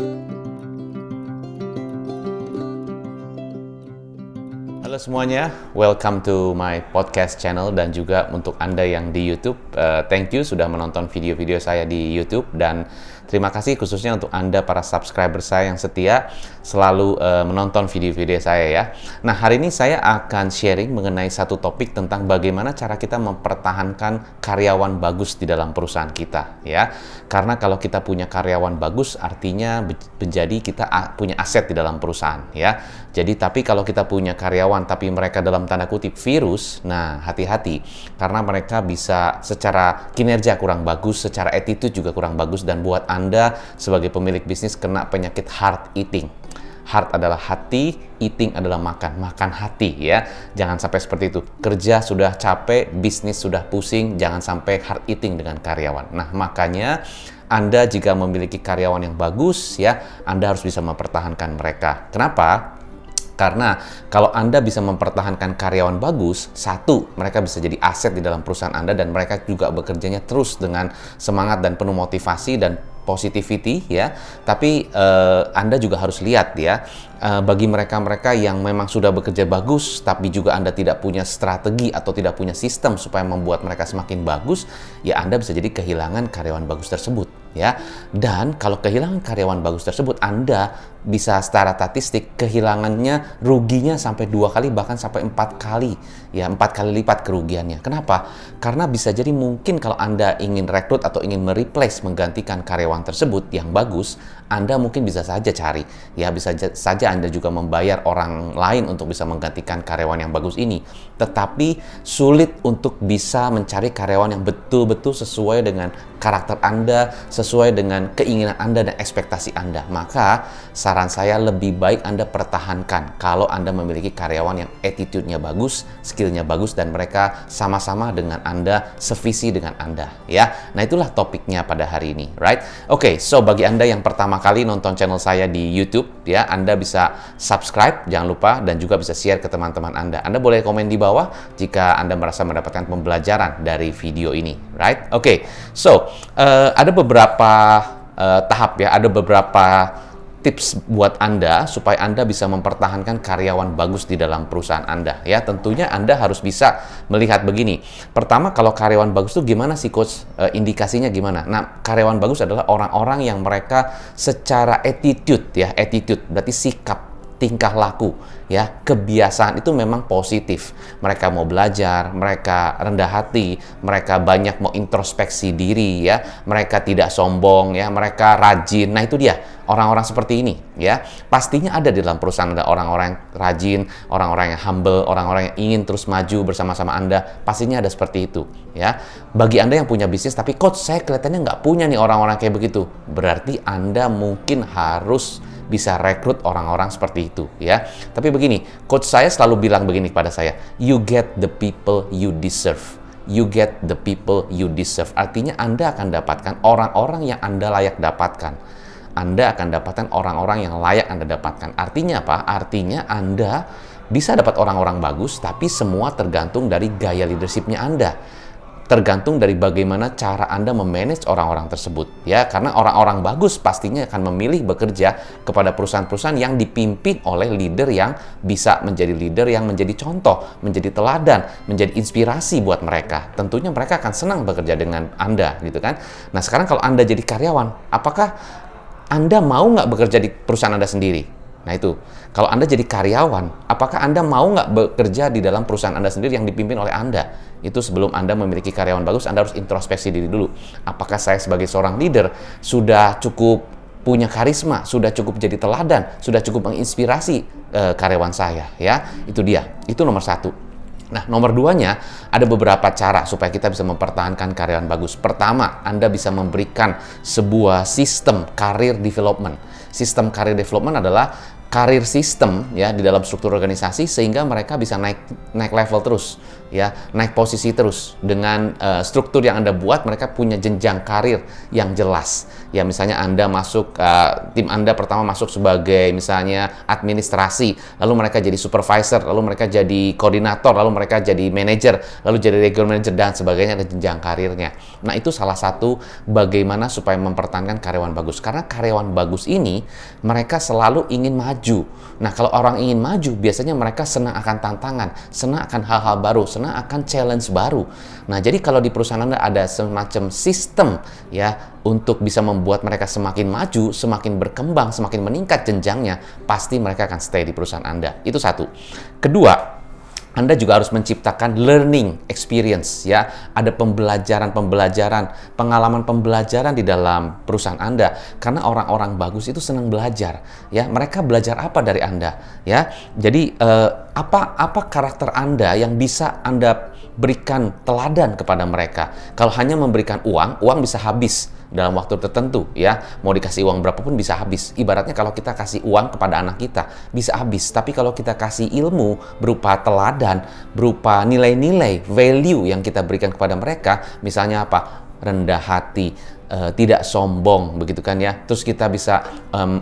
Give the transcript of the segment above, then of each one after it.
Halo semuanya, welcome to my podcast channel dan juga untuk Anda yang di YouTube, thank you sudah menonton video-video saya di YouTube dan terima kasih khususnya untuk Anda para subscriber saya yang setia selalu menonton video-video saya ya. Nah, hari ini saya akan sharing mengenai satu topik tentang bagaimana cara kita mempertahankan karyawan bagus di dalam perusahaan kita ya. Karena kalau kita punya karyawan bagus artinya menjadi kita punya aset di dalam perusahaan ya. Jadi tapi kalau kita punya karyawan tapi mereka dalam tanda kutip virus, nah hati-hati karena mereka bisa secara kinerja kurang bagus, secara attitude juga kurang bagus dan buat Anda sebagai pemilik bisnis kena penyakit heart eating. Heart adalah hati, eating adalah makan hati ya. Jangan sampai seperti itu. Kerja sudah capek, bisnis sudah pusing, jangan sampai heart eating dengan karyawan. Nah, makanya Anda jika memiliki karyawan yang bagus ya, Anda harus bisa mempertahankan mereka. Kenapa? Karena kalau Anda bisa mempertahankan karyawan bagus, satu, mereka bisa jadi aset di dalam perusahaan Anda dan mereka juga bekerjanya terus dengan semangat dan penuh motivasi dan positivity ya. Tapi Anda juga harus lihat ya, bagi mereka-mereka yang memang sudah bekerja bagus tapi juga Anda tidak punya strategi atau tidak punya sistem supaya membuat mereka semakin bagus, ya Anda bisa jadi kehilangan karyawan bagus tersebut ya. Dan kalau kehilangan karyawan bagus tersebut, Anda bisa secara statistik kehilangannya, ruginya sampai 2 kali bahkan sampai 4 kali ya, 4 kali lipat kerugiannya. Kenapa? Karena bisa jadi mungkin kalau Anda ingin rekrut atau ingin mereplace, menggantikan karyawan tersebut yang bagus, Anda mungkin bisa saja cari ya, bisa saja Anda juga membayar orang lain untuk bisa menggantikan karyawan yang bagus ini, tetapi sulit untuk bisa mencari karyawan yang betul-betul sesuai dengan karakter Anda, sesuai dengan keinginan Anda dan ekspektasi Anda. Maka saran saya lebih baik Anda pertahankan kalau Anda memiliki karyawan yang attitude-nya bagus, skill-nya bagus, dan mereka sama-sama dengan Anda, sevisi dengan Anda ya. Nah, itulah topiknya pada hari ini, right? Oke, so bagi Anda yang pertama kali nonton channel saya di YouTube ya, Anda bisa subscribe, jangan lupa, dan juga bisa share ke teman-teman Anda. Anda boleh komen di bawah jika Anda merasa mendapatkan pembelajaran dari video ini, right? Oke, so ada beberapa tahap ya, ada beberapa tips buat Anda supaya Anda bisa mempertahankan karyawan bagus di dalam perusahaan Anda ya. Tentunya Anda harus bisa melihat begini. Pertama, kalau karyawan bagus itu gimana sih coach? Indikasinya gimana? Nah, karyawan bagus adalah orang-orang yang mereka secara attitude ya, attitude berarti sikap, tingkah laku ya, kebiasaan itu memang positif. Mereka mau belajar, mereka rendah hati, mereka banyak mau introspeksi diri ya, mereka tidak sombong ya, mereka rajin. Nah, itu dia orang-orang seperti ini ya. Pastinya ada di dalam perusahaan Anda orang-orang yang rajin, orang-orang yang humble, orang-orang yang ingin terus maju bersama-sama Anda. Pastinya ada seperti itu ya. Bagi Anda yang punya bisnis tapi coach saya kelihatannya nggak punya nih orang-orang kayak begitu, berarti Anda mungkin harus bisa rekrut orang-orang seperti itu ya. Tapi begini, coach saya selalu bilang begini kepada saya, you get the people you deserve. You get the people you deserve. Artinya Anda akan dapatkan orang-orang yang Anda layak dapatkan. Anda akan dapatkan orang-orang yang layak Anda dapatkan. Artinya apa? Artinya Anda bisa dapat orang-orang bagus, tapi semua tergantung dari gaya leadership-nya Anda. Tergantung dari bagaimana cara Anda memanage orang-orang tersebut ya, karena orang-orang bagus pastinya akan memilih bekerja kepada perusahaan-perusahaan yang dipimpin oleh leader yang bisa menjadi leader yang menjadi contoh, menjadi teladan, menjadi inspirasi buat mereka. Tentunya mereka akan senang bekerja dengan Anda gitu kan. Nah, sekarang kalau Anda jadi karyawan, apakah Anda mau nggak bekerja di perusahaan Anda sendiri? Nah itu, kalau Anda jadi karyawan, apakah Anda mau nggak bekerja di dalam perusahaan Anda sendiri yang dipimpin oleh Anda? Itu sebelum Anda memiliki karyawan bagus, Anda harus introspeksi diri dulu. Apakah saya sebagai seorang leader sudah cukup punya karisma, sudah cukup jadi teladan, sudah cukup menginspirasi karyawan saya? Ya, itu dia. Itu nomor satu. Nah, nomor duanya, ada beberapa cara supaya kita bisa mempertahankan karyawan bagus. Pertama, Anda bisa memberikan sebuah sistem career development. Sistem career development adalah career system ya di dalam struktur organisasi sehingga mereka bisa naik level terus ya, naik posisi terus dengan struktur yang Anda buat. Mereka punya jenjang karir yang jelas Ya misalnya Anda masuk, tim Anda pertama masuk sebagai misalnya administrasi, lalu mereka jadi supervisor, lalu mereka jadi koordinator, lalu mereka jadi manager, lalu jadi regional manager dan sebagainya, dan jenjang karirnya. Nah itu salah satu bagaimana supaya mempertahankan karyawan bagus. Karena karyawan bagus ini mereka selalu ingin maju. Nah kalau orang ingin maju biasanya mereka senang akan tantangan, senang akan hal-hal baru, senang akan challenge baru. Nah jadi kalau di perusahaan Anda ada semacam sistem ya untuk bisa membuat mereka semakin maju, semakin berkembang, semakin meningkat jenjangnya, pasti mereka akan stay di perusahaan Anda. Itu satu. Kedua, Anda juga harus menciptakan learning experience ya. Ada pembelajaran, pengalaman pembelajaran di dalam perusahaan Anda. Karena orang-orang bagus itu senang belajar ya. Mereka belajar apa dari Anda ya. Jadi apa karakter Anda yang bisa Anda berikan teladan kepada mereka. Kalau hanya memberikan uang bisa habis dalam waktu tertentu ya. Mau dikasih uang berapapun bisa habis. Ibaratnya kalau kita kasih uang kepada anak kita bisa habis. Tapi kalau kita kasih ilmu berupa teladan, berupa nilai-nilai, value yang kita berikan kepada mereka, misalnya apa? Rendah hati, tidak sombong, begitu kan ya. Terus kita bisa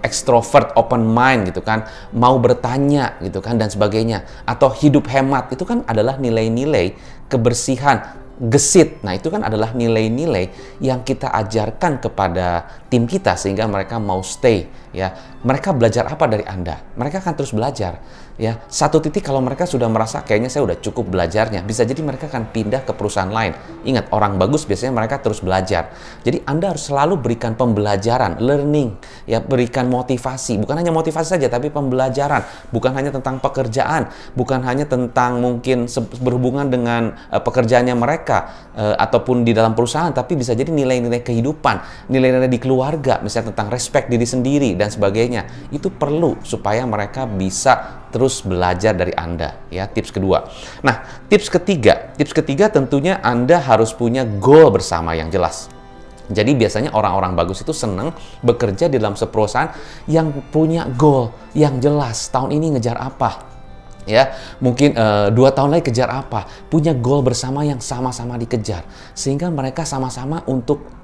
extrovert, open mind gitu kan, mau bertanya gitu kan dan sebagainya. Atau hidup hemat, itu kan adalah nilai-nilai kebersihan, gesit. Nah itu kan adalah nilai-nilai yang kita ajarkan kepada tim kita sehingga mereka mau stay ya. Mereka belajar apa dari Anda? Mereka akan terus belajar ya. Satu titik kalau mereka sudah merasa kayaknya saya udah cukup belajarnya, bisa jadi mereka akan pindah ke perusahaan lain. Ingat, orang bagus biasanya mereka terus belajar. Jadi Anda harus selalu berikan pembelajaran, learning ya, berikan motivasi. Bukan hanya motivasi saja tapi pembelajaran. Bukan hanya tentang pekerjaan, bukan hanya tentang mungkin berhubungan dengan pekerjaannya mereka ataupun di dalam perusahaan, tapi bisa jadi nilai-nilai kehidupan, nilai-nilai di keluarga, misalnya tentang respect diri sendiri dan sebagainya. Itu perlu supaya mereka bisa terus belajar dari Anda ya. Tips kedua. Nah, tips ketiga tentunya Anda harus punya goal bersama yang jelas. Jadi biasanya orang-orang bagus itu senang bekerja di dalam sebuah perusahaan yang punya goal yang jelas. Tahun ini ngejar apa? Ya, mungkin 2 tahun lagi kejar apa? Punya goal bersama yang sama-sama dikejar. Sehingga mereka sama-sama untuk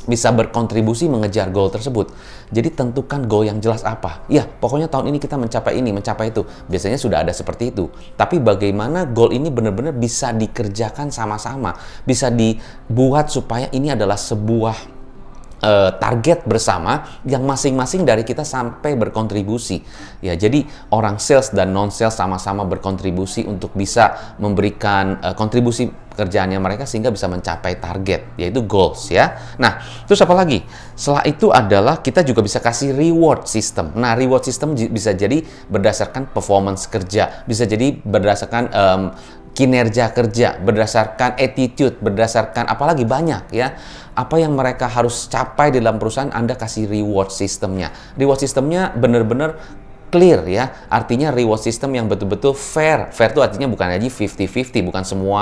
bisa berkontribusi mengejar goal tersebut. Jadi tentukan goal yang jelas apa. Ya, pokoknya tahun ini kita mencapai ini, mencapai itu. Biasanya sudah ada seperti itu. Tapi bagaimana goal ini benar-benar bisa dikerjakan sama-sama, bisa dibuat supaya ini adalah sebuah target bersama yang masing-masing dari kita sampai berkontribusi. Ya, jadi orang sales dan non sales sama-sama berkontribusi untuk bisa memberikan kontribusi pekerjaannya mereka sehingga bisa mencapai target, yaitu goals ya. Nah, terus apa lagi? Setelah itu adalah kita juga bisa kasih reward system. Nah, reward system bisa jadi berdasarkan performance kerja, bisa jadi berdasarkan kinerja kerja, berdasarkan attitude, berdasarkan apalagi banyak ya. Apa yang mereka harus capai di dalam perusahaan, Anda kasih reward systemnya. Reward systemnya benar-benar clear ya, artinya reward system yang betul-betul fair. Fair itu artinya bukan aja 50-50, bukan semua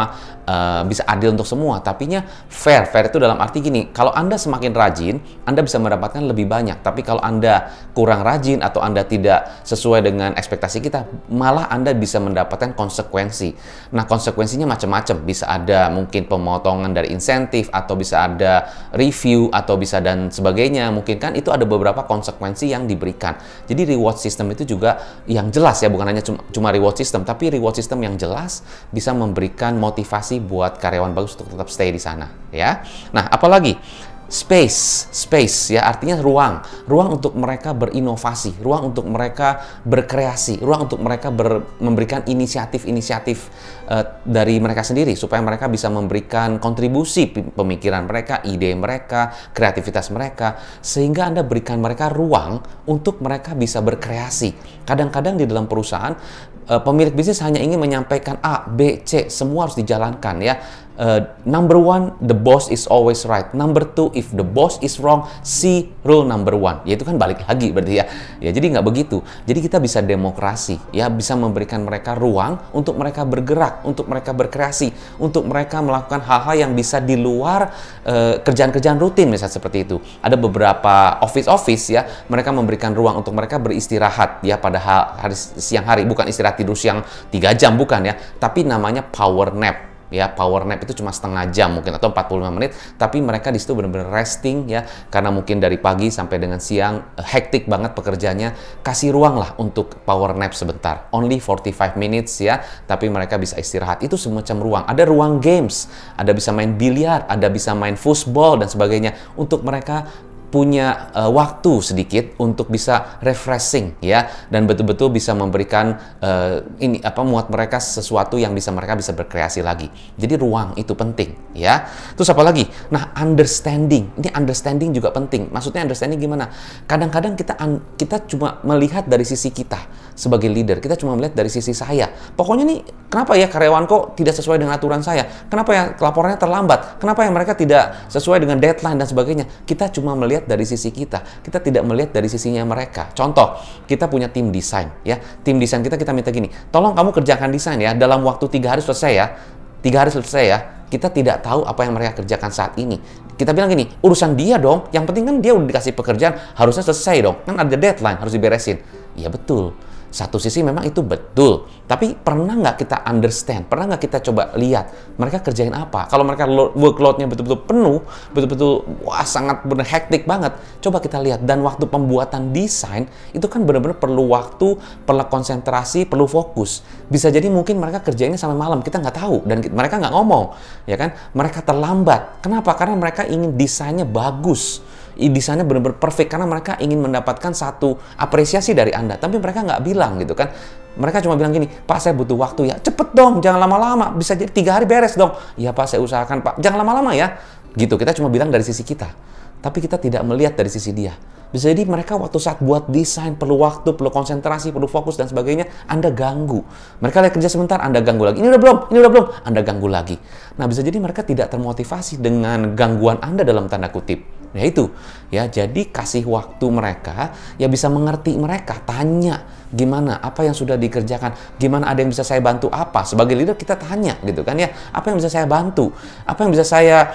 bisa adil untuk semua, tapinya fair. Fair itu dalam arti gini, kalau Anda semakin rajin, Anda bisa mendapatkan lebih banyak. Tapi kalau Anda kurang rajin atau Anda tidak sesuai dengan ekspektasi kita, malah Anda bisa mendapatkan konsekuensi. Nah, konsekuensinya macam-macam. Bisa ada mungkin pemotongan dari insentif, atau bisa ada review, atau bisa dan sebagainya. Mungkin kan itu ada beberapa konsekuensi yang diberikan. Jadi reward system itu juga yang jelas ya, bukan hanya cuma reward system, tapi reward system yang jelas bisa memberikan motivasi buat karyawan bagus untuk tetap stay di sana ya. Nah, apalagi space ya, artinya ruang untuk mereka berinovasi, ruang untuk mereka berkreasi, ruang untuk mereka memberikan inisiatif dari mereka sendiri supaya mereka bisa memberikan kontribusi pemikiran mereka, ide mereka, kreativitas mereka, sehingga Anda berikan mereka ruang untuk mereka bisa berkreasi. Kadang-kadang di dalam perusahaan pemilik bisnis hanya ingin menyampaikan A, B, C, semua harus dijalankan ya. Number one, the boss is always right. Number two, if the boss is wrong, see rule number one. Ya itu kan balik lagi berarti ya. Ya jadi nggak begitu. Jadi kita bisa demokrasi, ya bisa memberikan mereka ruang untuk mereka bergerak, untuk mereka berkreasi, untuk mereka melakukan hal-hal yang bisa di luar kerjaan-kerjaan rutin misalnya seperti itu. Ada beberapa office ya, mereka memberikan ruang untuk mereka beristirahat ya pada siang hari, bukan istirahat tidur siang 3 jam bukan ya, tapi namanya power nap. ya. Power nap itu cuma setengah jam mungkin atau 45 menit, tapi mereka di situ benar-benar resting ya, karena mungkin dari pagi sampai dengan siang hektik banget pekerjaannya. Kasih ruang lah untuk power nap sebentar, only 45 minutes ya, tapi mereka bisa istirahat. Itu semacam ruang. Ada ruang games, ada bisa main biliar, ada bisa main football dan sebagainya, untuk mereka punya waktu sedikit untuk bisa refreshing ya, dan betul-betul bisa memberikan muat mereka sesuatu yang bisa mereka bisa berkreasi lagi. Jadi ruang itu penting ya. Terus apa lagi? Nah, understanding. Ini understanding juga penting. Maksudnya understanding gimana? Kadang-kadang kita cuma melihat dari sisi kita sebagai leader. Kita cuma melihat dari sisi saya. Pokoknya nih, kenapa ya karyawan kok tidak sesuai dengan aturan saya? Kenapa ya laporannya terlambat? Kenapa ya mereka tidak sesuai dengan deadline dan sebagainya? Kita cuma melihat dari sisi kita tidak melihat dari sisinya mereka. Contoh, kita punya tim desain ya, tim desain kita minta gini, tolong kamu kerjakan desain ya, dalam waktu 3 hari selesai ya, 3 hari selesai ya. Kita tidak tahu apa yang mereka kerjakan saat ini. Kita bilang gini, urusan dia dong, yang penting kan dia udah dikasih pekerjaan, harusnya selesai dong, kan ada deadline, harus diberesin. Ya betul, satu sisi memang itu betul, tapi pernah nggak kita understand, pernah nggak kita coba lihat mereka kerjain apa? Kalau mereka workload-nya betul-betul penuh, betul-betul wah sangat benar hektik banget, coba kita lihat. Dan waktu pembuatan desain itu kan benar-benar perlu waktu, perlu konsentrasi, perlu fokus. Bisa jadi mungkin mereka kerjainnya sampai malam, kita nggak tahu, dan mereka nggak ngomong, ya kan? Mereka terlambat. Kenapa? Karena mereka ingin desainnya bagus. Desainnya benar-benar perfect, karena mereka ingin mendapatkan satu apresiasi dari Anda, tapi mereka nggak bilang gitu kan. Mereka cuma bilang gini, Pak saya butuh waktu ya, cepet dong, jangan lama-lama, bisa jadi 3 hari beres dong. Ya Pak saya usahakan Pak, jangan lama-lama ya. Gitu, kita cuma bilang dari sisi kita, tapi kita tidak melihat dari sisi dia. Bisa jadi mereka waktu saat buat desain perlu waktu, perlu konsentrasi, perlu fokus dan sebagainya, Anda ganggu. Mereka lihat kerja sebentar, Anda ganggu lagi. Ini udah belum, Anda ganggu lagi. Nah, bisa jadi mereka tidak termotivasi dengan gangguan Anda dalam tanda kutip. Ya itu, ya jadi kasih waktu mereka, ya bisa mengerti mereka, tanya gimana, apa yang sudah dikerjakan, gimana ada yang bisa saya bantu apa. Sebagai leader kita tanya gitu kan ya, apa yang bisa saya bantu, apa yang bisa saya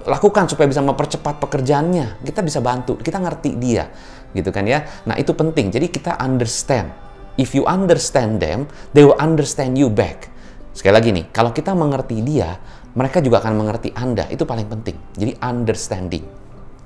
lakukan supaya bisa mempercepat pekerjaannya. Kita bisa bantu, kita ngerti dia gitu kan ya. Nah itu penting, jadi kita understand. If you understand them, they will understand you back. Sekali lagi nih, kalau kita mengerti dia, mereka juga akan mengerti Anda. Itu paling penting. Jadi understanding.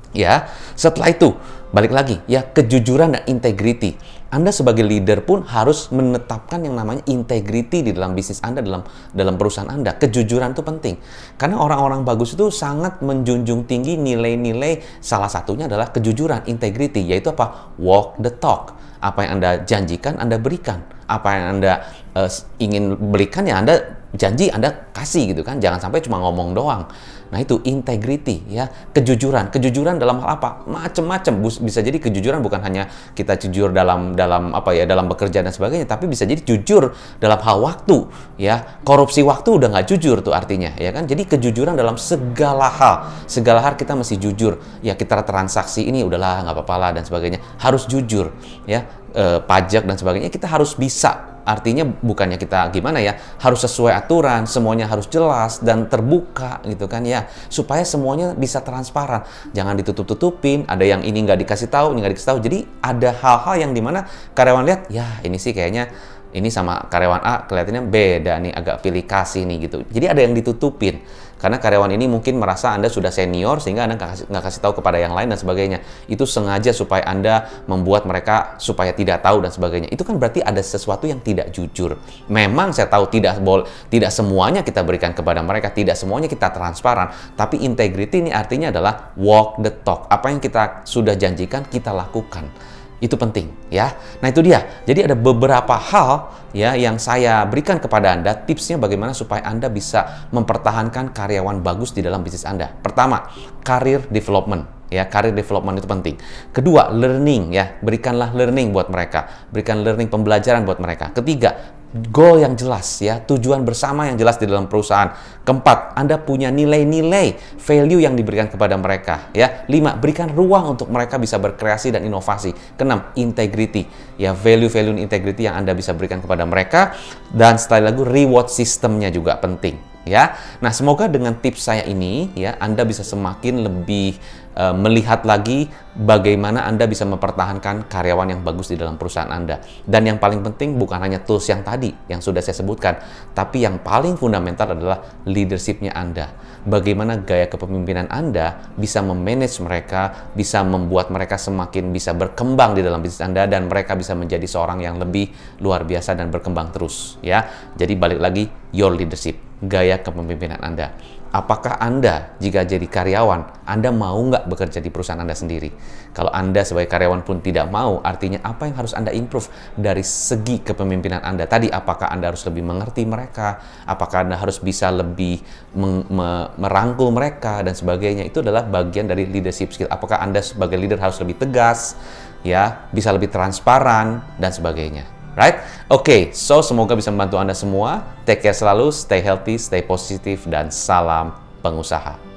Ya, setelah itu balik lagi ya, kejujuran dan integrity. Anda sebagai leader pun harus menetapkan yang namanya integrity di dalam bisnis Anda, dalam perusahaan Anda. Kejujuran itu penting. Karena orang-orang bagus itu sangat menjunjung tinggi nilai-nilai, salah satunya adalah kejujuran, integrity, yaitu apa? Walk the talk. Apa yang Anda janjikan, Anda berikan. Apa yang Anda ingin berikan, ya Anda janji, Anda kasih gitu kan. Jangan sampai cuma ngomong doang. Nah itu integrity ya, kejujuran. Kejujuran dalam hal apa? Macem-macem. Bisa jadi kejujuran bukan hanya kita jujur dalam bekerja dan sebagainya, tapi bisa jadi jujur dalam hal waktu ya. Korupsi waktu udah nggak jujur tuh artinya ya kan. Jadi kejujuran dalam segala hal kita mesti jujur ya. Kita transaksi ini udahlah nggak apa-apa lah dan sebagainya, harus jujur ya. Pajak dan sebagainya kita harus bisa. Artinya bukannya kita gimana ya, harus sesuai aturan, semuanya harus jelas dan terbuka gitu kan ya, supaya semuanya bisa transparan. Jangan ditutup-tutupin, ada yang ini nggak dikasih tahu, ini nggak dikasih tahu. Jadi ada hal-hal yang dimana karyawan lihat, ya ini sih kayaknya ini sama karyawan A kelihatannya beda nih, agak pilih kasih nih gitu. Jadi ada yang ditutupin. Karena karyawan ini mungkin merasa Anda sudah senior sehingga Anda nggak kasih tahu kepada yang lain dan sebagainya. Itu sengaja supaya Anda membuat mereka supaya tidak tahu dan sebagainya. Itu kan berarti ada sesuatu yang tidak jujur. Memang saya tahu tidak semuanya kita berikan kepada mereka, tidak semuanya kita transparan. Tapi integrity ini artinya adalah walk the talk. Apa yang kita sudah janjikan kita lakukan. Itu penting ya. Nah itu dia. Jadi ada beberapa hal ya yang saya berikan kepada Anda, tipsnya bagaimana supaya Anda bisa mempertahankan karyawan bagus di dalam bisnis Anda. Pertama, career development. Ya, career development itu penting. Kedua, learning ya. Berikanlah learning buat mereka. Berikan learning, pembelajaran buat mereka. Ketiga, goal yang jelas ya, tujuan bersama yang jelas di dalam perusahaan. Keempat, Anda punya nilai-nilai, value yang diberikan kepada mereka ya. 5, berikan ruang untuk mereka bisa berkreasi dan inovasi. Keenam, integrity ya, value integrity yang Anda bisa berikan kepada mereka. Dan sekali lagi reward sistemnya juga penting ya. Nah, semoga dengan tips saya ini ya Anda bisa semakin lebih melihat lagi bagaimana Anda bisa mempertahankan karyawan yang bagus di dalam perusahaan Anda. Dan yang paling penting bukan hanya tools yang tadi yang sudah saya sebutkan, tapi yang paling fundamental adalah leadership-nya Anda. Bagaimana gaya kepemimpinan Anda bisa memanage mereka, bisa membuat mereka semakin bisa berkembang di dalam bisnis Anda, dan mereka bisa menjadi seorang yang lebih luar biasa dan berkembang terus ya. Jadi balik lagi, your leadership, gaya kepemimpinan Anda. Apakah Anda jika jadi karyawan, Anda mau nggak bekerja di perusahaan Anda sendiri? Kalau Anda sebagai karyawan pun tidak mau, artinya apa yang harus Anda improve dari segi kepemimpinan Anda? Tadi, apakah Anda harus lebih mengerti mereka? Apakah Anda harus bisa lebih merangkul mereka dan sebagainya? Itu adalah bagian dari leadership skill. Apakah Anda sebagai leader harus lebih tegas, ya, bisa lebih transparan dan sebagainya? Right? Oke, so semoga bisa membantu Anda semua. Take care selalu, stay healthy, stay positif, dan salam pengusaha.